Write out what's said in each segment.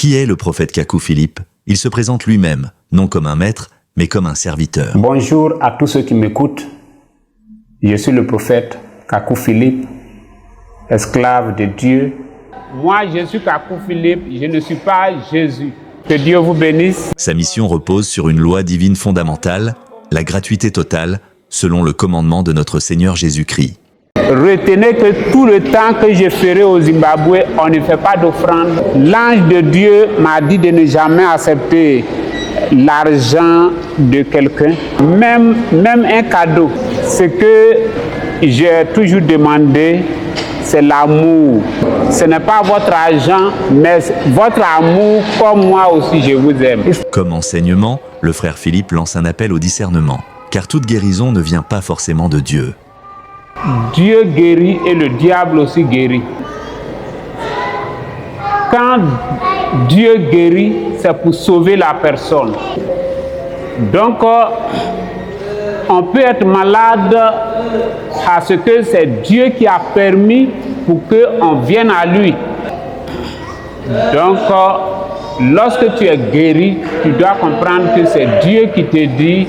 Qui est le prophète Kakou Philippe? Il se présente lui-même, non comme un maître, mais comme un serviteur. Bonjour à tous ceux qui m'écoutent. Je suis le prophète Kakou Philippe, esclave de Dieu. Moi, je suis Kakou Philippe, je ne suis pas Jésus. Que Dieu vous bénisse. Sa mission repose sur une loi divine fondamentale, la gratuité totale, selon le commandement de notre Seigneur Jésus-Christ. Retenez que tout le temps que je ferai au Zimbabwe, on ne fait pas d'offrande. L'ange de Dieu m'a dit de ne jamais accepter l'argent de quelqu'un, même un cadeau. Ce que j'ai toujours demandé, c'est l'amour. Ce n'est pas votre argent, mais votre amour, comme moi aussi je vous aime. Comme enseignement, le frère Philippe lance un appel au discernement, car toute guérison ne vient pas forcément de Dieu. Dieu guérit et le diable aussi guérit. Quand Dieu guérit, c'est pour sauver la personne. Donc, on peut être malade parce que c'est Dieu qui a permis pour qu'on vienne à lui. Donc, lorsque tu es guéri, tu dois comprendre que c'est Dieu qui te dit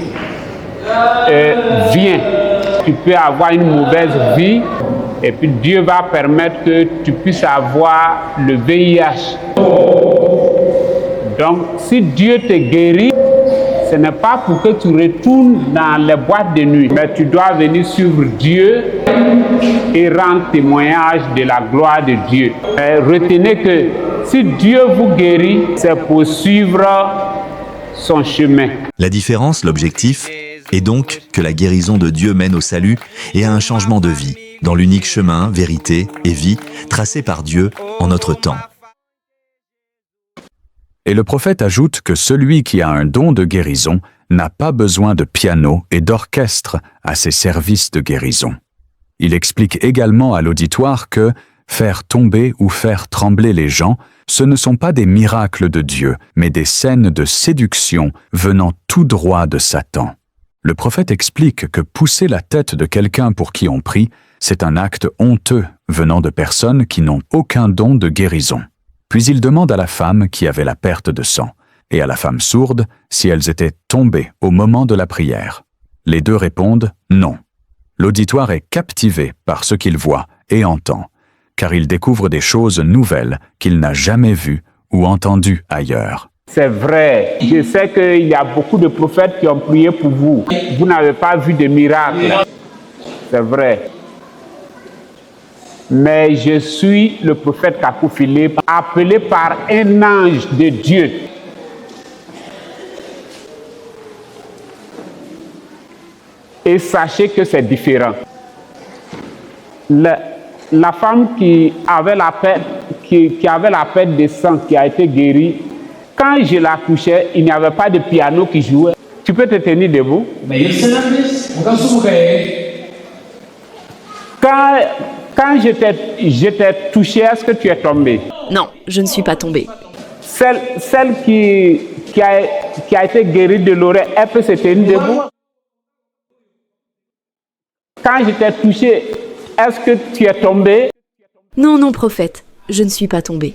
viens. Tu peux avoir une mauvaise vie et puis Dieu va permettre que tu puisses avoir le VIH. Donc, si Dieu te guérit, ce n'est pas pour que tu retournes dans les boîtes de nuit, mais tu dois venir suivre Dieu et rendre témoignage de la gloire de Dieu. Et retenez que si Dieu vous guérit, c'est pour suivre son chemin. La différence, l'objectif, est donc que la guérison de Dieu mène au salut et à un changement de vie, dans l'unique chemin, vérité et vie tracé par Dieu en notre temps. Et le prophète ajoute que celui qui a un don de guérison n'a pas besoin de piano et d'orchestre à ses services de guérison. Il explique également à l'auditoire que faire tomber ou faire trembler les gens, ce ne sont pas des miracles de Dieu, mais des scènes de séduction venant tout droit de Satan. Le prophète explique que pousser la tête de quelqu'un pour qui on prie, c'est un acte honteux venant de personnes qui n'ont aucun don de guérison. Puis il demande à la femme qui avait la perte de sang et à la femme sourde si elles étaient tombées au moment de la prière. Les deux répondent non. L'auditoire est captivé par ce qu'il voit et entend, car il découvre des choses nouvelles qu'il n'a jamais vues ou entendues ailleurs. C'est vrai, je sais qu'il y a beaucoup de prophètes qui ont prié pour vous. Vous n'avez pas vu de miracle. C'est vrai. Mais je suis le prophète Kakou Philippe, appelé par un ange de Dieu. Et sachez que c'est différent. La femme qui avait la perte de sang, qui a été guérie, quand je la touchais, il n'y avait pas de piano qui jouait. Tu peux te tenir debout. Quand je t'ai touché, est-ce que tu es tombé? Non, je ne suis pas tombée. Celle qui a été guérie de l'oreille, elle peut se tenir debout? Quand je t'ai touché, est-ce que tu es tombé? Non, non, prophète, je ne suis pas tombée.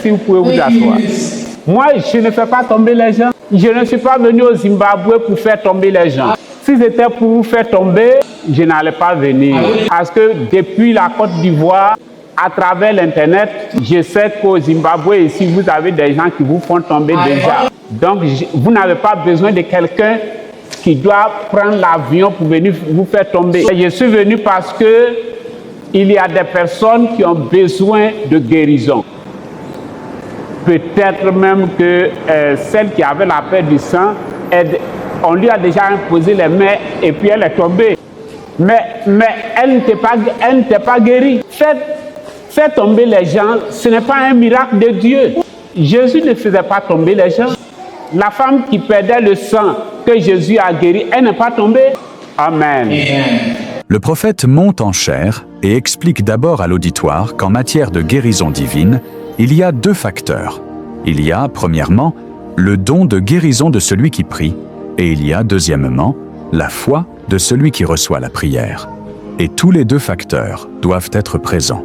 Si vous pouvez vous asseoir. Moi, je ne fais pas tomber les gens. Je ne suis pas venu au Zimbabwe pour faire tomber les gens. Si c'était pour vous faire tomber, je n'allais pas venir. Parce que depuis la Côte d'Ivoire, à travers l'Internet, je sais qu'au Zimbabwe, ici, vous avez des gens qui vous font tomber déjà. Donc, vous n'avez pas besoin de quelqu'un qui doit prendre l'avion pour venir vous faire tomber. Je suis venu parce que il y a des personnes qui ont besoin de guérison. Peut-être même que celle qui avait la perte du sang, on lui a déjà imposé les mains et puis elle est tombée. Mais elle n'était pas guérie. Faire tomber les gens, ce n'est pas un miracle de Dieu. Jésus ne faisait pas tomber les gens. La femme qui perdait le sang que Jésus a guéri, elle n'est pas tombée. Amen. Le prophète monte en chair et explique d'abord à l'auditoire qu'en matière de guérison divine, il y a deux facteurs. Il y a, premièrement, le don de guérison de celui qui prie, et il y a, deuxièmement, la foi de celui qui reçoit la prière. Et tous les deux facteurs doivent être présents.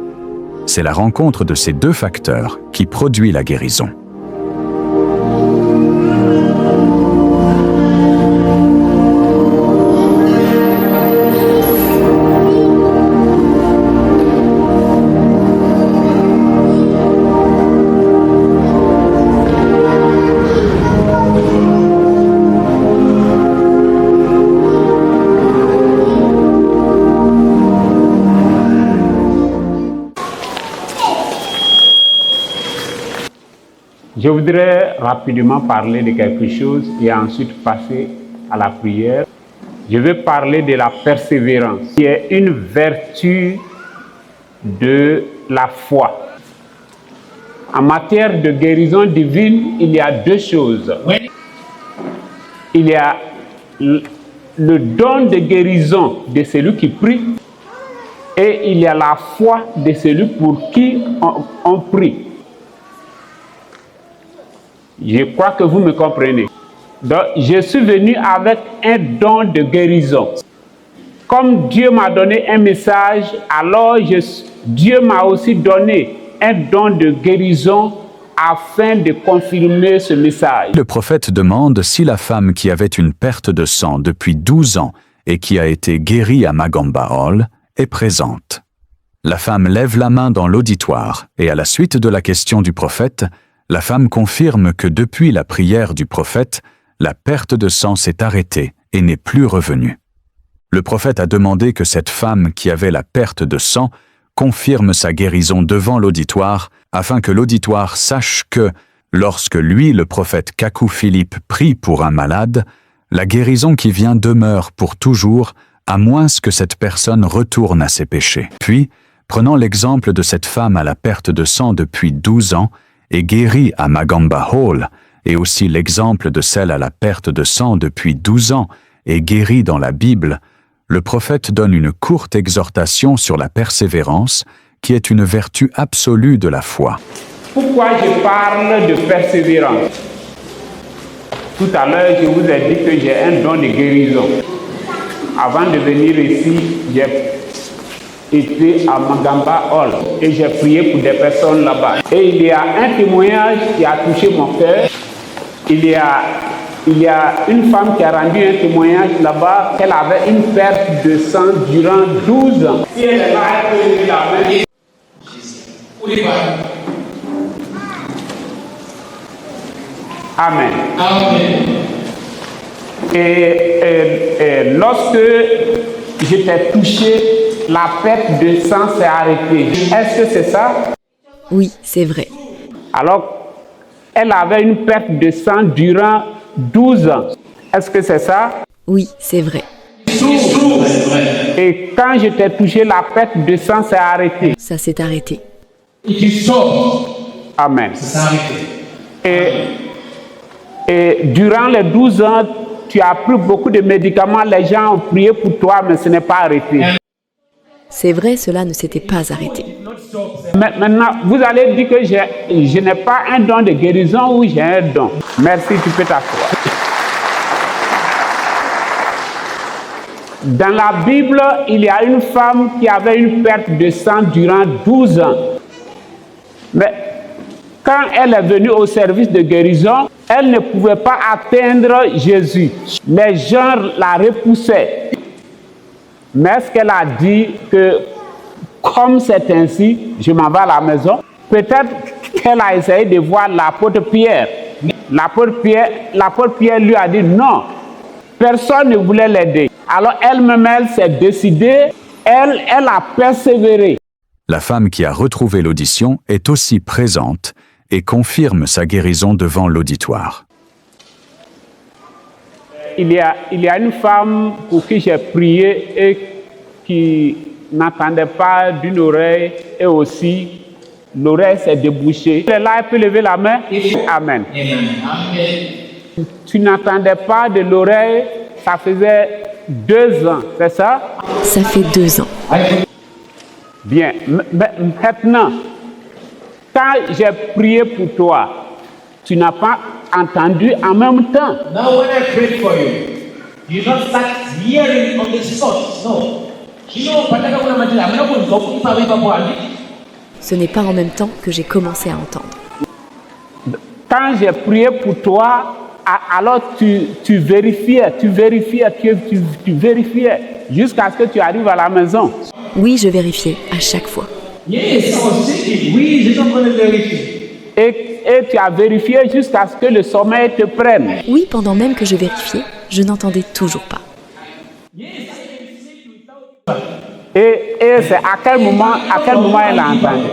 C'est la rencontre de ces deux facteurs qui produit la guérison. Je voudrais rapidement parler de quelque chose et ensuite passer à la prière. Je vais parler de la persévérance, qui est une vertu de la foi. En matière de guérison divine, il y a deux choses. Il y a le don de guérison de celui qui prie et il y a la foi de celui pour qui on prie. Je crois que vous me comprenez. Donc, je suis venu avec un don de guérison. Comme Dieu m'a donné un message, alors Dieu m'a aussi donné un don de guérison afin de confirmer ce message. Le prophète demande si la femme qui avait une perte de sang depuis 12 ans et qui a été guérie à Magamba Hall est présente. La femme lève la main dans l'auditoire et à la suite de la question du prophète, la femme confirme que depuis la prière du prophète, la perte de sang s'est arrêtée et n'est plus revenue. Le prophète a demandé que cette femme qui avait la perte de sang confirme sa guérison devant l'auditoire afin que l'auditoire sache que, lorsque lui, le prophète Kakou Philippe, prie pour un malade, la guérison qui vient demeure pour toujours, à moins que cette personne retourne à ses péchés. Puis, prenant l'exemple de cette femme à la perte de sang depuis 12 ans, et guérie à Magamba Hall, et aussi l'exemple de celle à la perte de sang depuis 12 ans et guérie dans la Bible, le prophète donne une courte exhortation sur la persévérance, qui est une vertu absolue de la foi. Pourquoi je parle de persévérance? Tout à l'heure, je vous ai dit que j'ai un don de guérison. Avant de venir ici, j'ai été à Magamba Hall et j'ai prié pour des personnes là-bas. Et il y a un témoignage qui a touché mon cœur. Il y a une femme qui a rendu un témoignage là-bas qu'elle avait une perte de sang durant 12 ans. Si elle est là, elle peut lever la main. Amen. Amen. Et lorsque j'étais touché, la perte de sang s'est arrêtée. Est-ce que c'est ça? Oui, c'est vrai. Alors, elle avait une perte de sang durant 12 ans. Est-ce que c'est ça? Oui, c'est vrai. Et quand j'étais touché, la perte de sang s'est arrêtée. Ça s'est arrêté. Amen. Et durant les 12 ans, tu as pris beaucoup de médicaments, les gens ont prié pour toi, mais ce n'est pas arrêté. C'est vrai, cela ne s'était pas arrêté. Maintenant, vous allez dire que je n'ai pas un don de guérison ou j'ai un don. Merci, tu peux t'asseoir. Dans la Bible, il y a une femme qui avait une perte de sang durant 12 ans. Mais quand elle est venue au service de guérison, elle ne pouvait pas atteindre Jésus. Les gens la repoussaient. Mais est-ce qu'elle a dit que comme c'est ainsi, je m'en vais à la maison? Peut-être qu'elle a essayé de voir l'apôtre Pierre. L'apôtre Pierre lui a dit non. Personne ne voulait l'aider. Alors elle-même, elle s'est décidée, elle a persévéré. La femme qui a retrouvé l'audition est aussi présente et confirme sa guérison devant l'auditoire. Il y a une femme pour qui j'ai prié et qui n'entendait pas d'une oreille et aussi l'oreille s'est débouchée. Elle est là, elle peut lever la main. Amen. Tu n'entendais pas de l'oreille, ça faisait 2 ans, c'est ça? Ça fait 2 ans. Bien. Maintenant, quand j'ai prié pour toi, tu n'as pas entendu en même temps. Now when I prayed for you, you not start hearing on the spot. No. ce n'est pas en même temps que j'ai commencé à entendre. Quand j'ai prié pour toi, alors tu vérifiais jusqu'à ce que tu arrives à la maison. Oui, je vérifiais à chaque fois. Yes, I was checking. Oui, j'étais en train de vérifier. Et tu as vérifié jusqu'à ce que le sommeil te prenne. Oui, pendant même que je vérifiais, je n'entendais toujours pas. Et c'est à quel moment elle a entendu?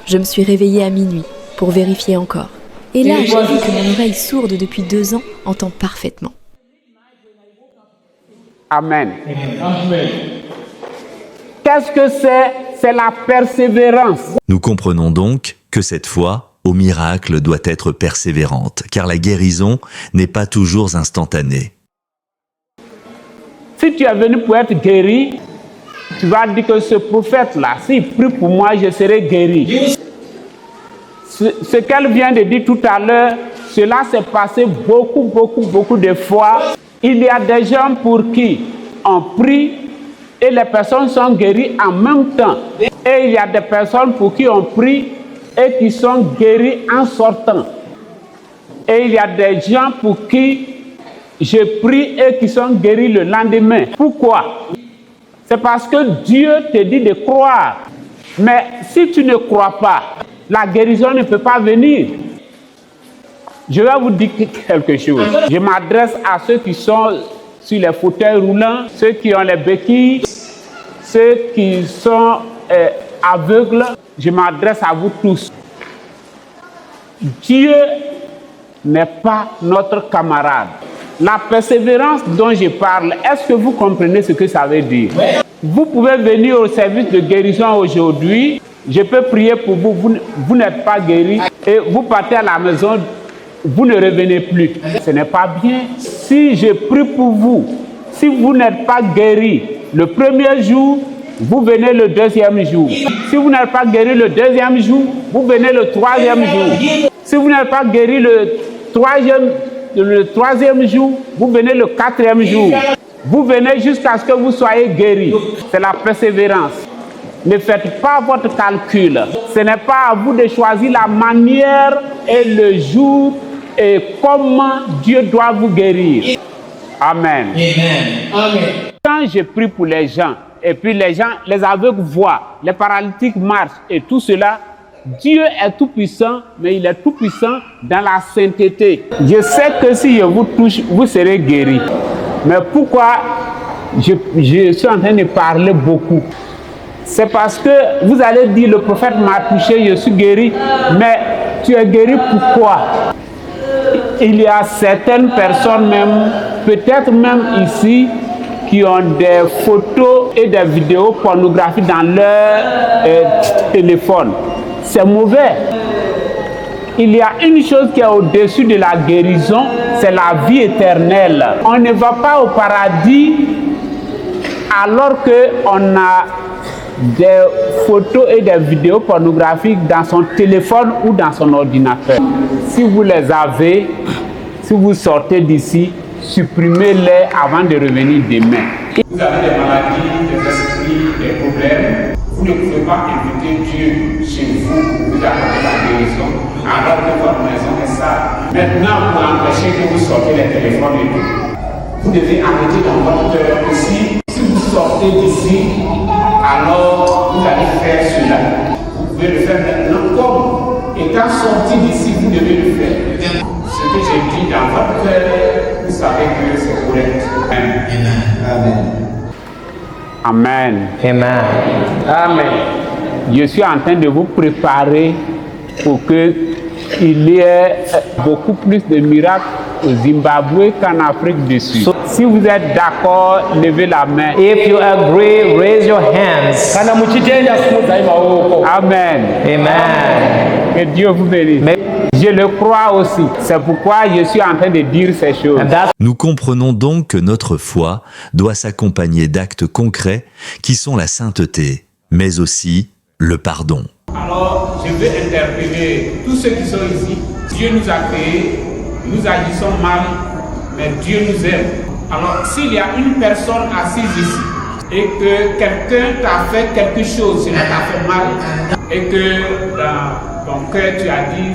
Je me suis réveillée à minuit pour vérifier encore. Et là, j'ai vu que mon oreille sourde depuis 2 ans entend parfaitement. Amen. Amen. Qu'est-ce que c'est? C'est la persévérance. Nous comprenons donc que cette foi au miracle doit être persévérante, car la guérison n'est pas toujours instantanée. Si tu es venu pour être guéri, tu vas dire que ce prophète-là, s'il prie pour moi, je serai guéri. Ce qu'elle vient de dire tout à l'heure, cela s'est passé beaucoup de fois. Il y a des gens pour qui on prie et les personnes sont guéries en même temps. Et il y a des personnes pour qui on prie et qui sont guéries en sortant. Et il y a des gens pour qui je prie et qui sont guéris le lendemain. Pourquoi? C'est parce que Dieu te dit de croire. Mais si tu ne crois pas, la guérison ne peut pas venir. Je vais vous dire quelque chose. Je m'adresse à ceux qui sont sur les fauteuils roulants, ceux qui ont les béquilles, ceux qui sont aveugles. Je m'adresse à vous tous. Dieu n'est pas notre camarade. La persévérance dont je parle, est-ce que vous comprenez ce que ça veut dire? Vous pouvez venir au service de guérison aujourd'hui. Je peux prier pour vous, vous n'êtes pas guéri et vous partez à la maison, vous ne revenez plus. Ce n'est pas bien. Si je prie pour vous, si vous n'êtes pas guéri le premier jour, vous venez le deuxième jour. Si vous n'êtes pas guéri le deuxième jour, vous venez le troisième jour. Si vous n'êtes pas guéri le troisième jour, vous venez le quatrième jour. Vous venez jusqu'à ce que vous soyez guéri. C'est la persévérance. Ne faites pas votre calcul. Ce n'est pas à vous de choisir la manière et le jour et comment Dieu doit vous guérir. Amen. Amen. Quand je prie pour les gens, et puis les gens, les aveugles voient, les paralytiques marchent et tout cela, Dieu est tout puissant, mais il est tout puissant dans la sainteté. Je sais que si je vous touche, vous serez guéri. Mais pourquoi je suis en train de parler beaucoup? C'est parce que vous allez dire, le prophète m'a touché, je suis guéri. Mais tu es guéri pourquoi? Il y a certaines personnes même, peut-être même ici, qui ont des photos et des vidéos pornographiques dans leur téléphone. C'est mauvais. Il y a une chose qui est au-dessus de la guérison, c'est la vie éternelle. On ne va pas au paradis alors qu'on a des photos et des vidéos pornographiques dans son téléphone ou dans son ordinateur. Si vous les avez, si vous sortez d'ici, supprimez-les avant de revenir demain. Vous avez des maladies, des esprits, des problèmes. Vous ne pouvez pas inviter Dieu chez vous pour vous apporter la guérison alors que votre maison est sale. Maintenant, pour empêcher que vous sortez les téléphones et tout, vous devez arrêter dans votre cœur que si vous sortez d'ici, alors vous allez faire cela. Vous pouvez le faire maintenant comme étant sorti d'ici, vous devez le faire. Ce que j'ai dit dans votre cœur, vous savez que c'est correct. Amen. Amen. Amen. Amen. Je suis en train de vous préparer pour qu'il y ait beaucoup plus de miracles au Zimbabwe qu'en Afrique du Sud. Si vous êtes d'accord, levez la main. If you agree, raise your hands. Amen. Amen. Que Dieu vous bénisse. Je le crois aussi. C'est pourquoi je suis en train de dire ces choses. Nous comprenons donc que notre foi doit s'accompagner d'actes concrets qui sont la sainteté, mais aussi le pardon. Alors, je veux interpeller tous ceux qui sont ici. Dieu nous a créés, nous agissons mal, mais Dieu nous aime. Alors, s'il y a une personne assise ici et que quelqu'un t'a fait quelque chose, t'a fait mal, et que dans ton cœur tu as dit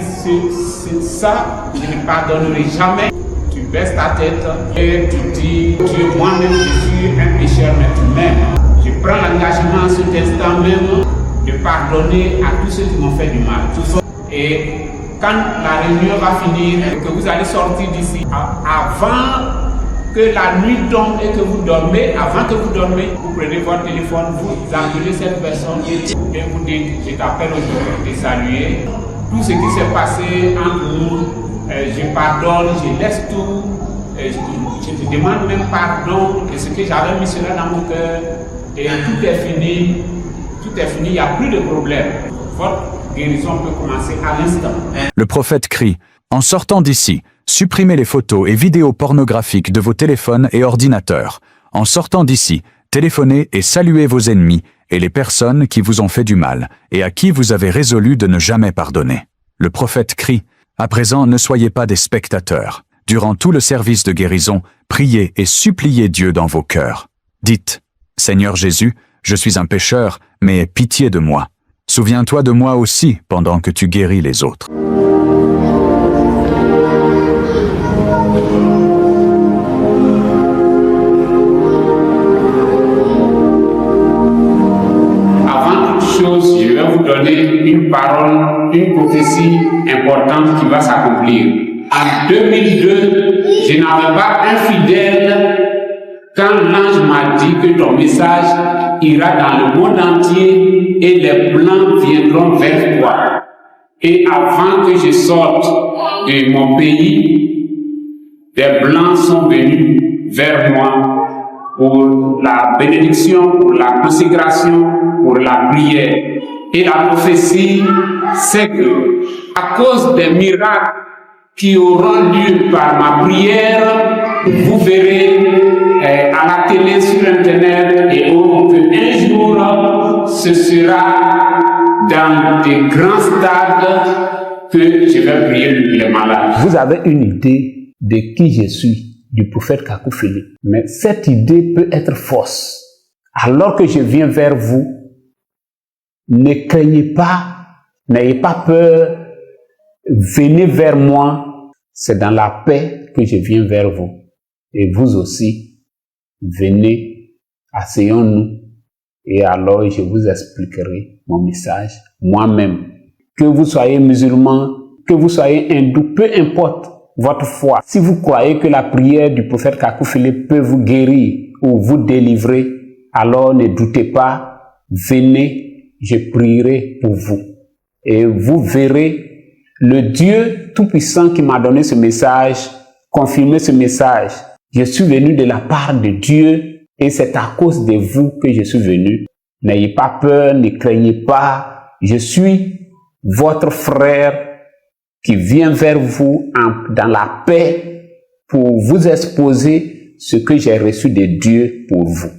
ça, je ne pardonnerai jamais, tu baisses ta tête et tu dis, Dieu, moi-même je suis un pécheur, mais tu m'aimes. Je prends l'engagement à cet instant même de pardonner à tous ceux qui m'ont fait du mal. Et quand la réunion va finir, que vous allez sortir d'ici, avant que la nuit tombe et que vous dormez, avant que vous dormez, vous prenez votre téléphone, vous appelez cette personne et vous dites, je t'appelle aujourd'hui pour te saluer. Tout ce qui s'est passé entre nous, je pardonne, je laisse tout, je te demande même pardon de ce que j'avais mis cela dans mon cœur et tout est fini, il n'y a plus de problème. Votre guérison peut commencer à l'instant. Le prophète crie, « En sortant d'ici, supprimez les photos et vidéos pornographiques de vos téléphones et ordinateurs. En sortant d'ici, téléphonez et saluez vos ennemis et les personnes qui vous ont fait du mal et à qui vous avez résolu de ne jamais pardonner. » Le prophète crie, « À présent, ne soyez pas des spectateurs. Durant tout le service de guérison, priez et suppliez Dieu dans vos cœurs. Dites, « Seigneur Jésus, je suis un pécheur, mais pitié de moi. Souviens-toi de moi aussi pendant que tu guéris les autres. » Avant toute chose, je vais vous donner une parole, une prophétie importante qui va s'accomplir. En 2002, je n'avais pas un fidèle quand l'ange m'a dit que ton message ira dans le monde entier et les Blancs viendront vers toi. Et avant que je sorte de mon pays, des Blancs sont venus vers moi pour la bénédiction, pour la consécration, pour la prière. Et la prophétie, c'est que, à cause des miracles qui auront lieu par ma prière, vous verrez à la télé, sur Internet et autres, qu'un jour, ce sera dans des grands stades que je vais prier les malades. Vous avez une idée de qui je suis, du prophète Kakou Philippe. Mais cette idée peut être fausse. Alors que je viens vers vous, ne craignez pas, n'ayez pas peur, venez vers moi. C'est dans la paix que je viens vers vous. Et vous aussi, venez, asseyons-nous. Et alors, je vous expliquerai mon message moi-même. Que vous soyez musulman, que vous soyez hindou, peu importe votre foi. Si vous croyez que la prière du prophète Kakou Philippe peut vous guérir ou vous délivrer, alors ne doutez pas, venez, je prierai pour vous. Et vous verrez le Dieu Tout-Puissant qui m'a donné ce message, confirmer ce message. Je suis venu de la part de Dieu et c'est à cause de vous que je suis venu. N'ayez pas peur, ne craignez pas. Je suis votre frère qui vient vers vous dans la paix pour vous exposer ce que j'ai reçu de Dieu pour vous.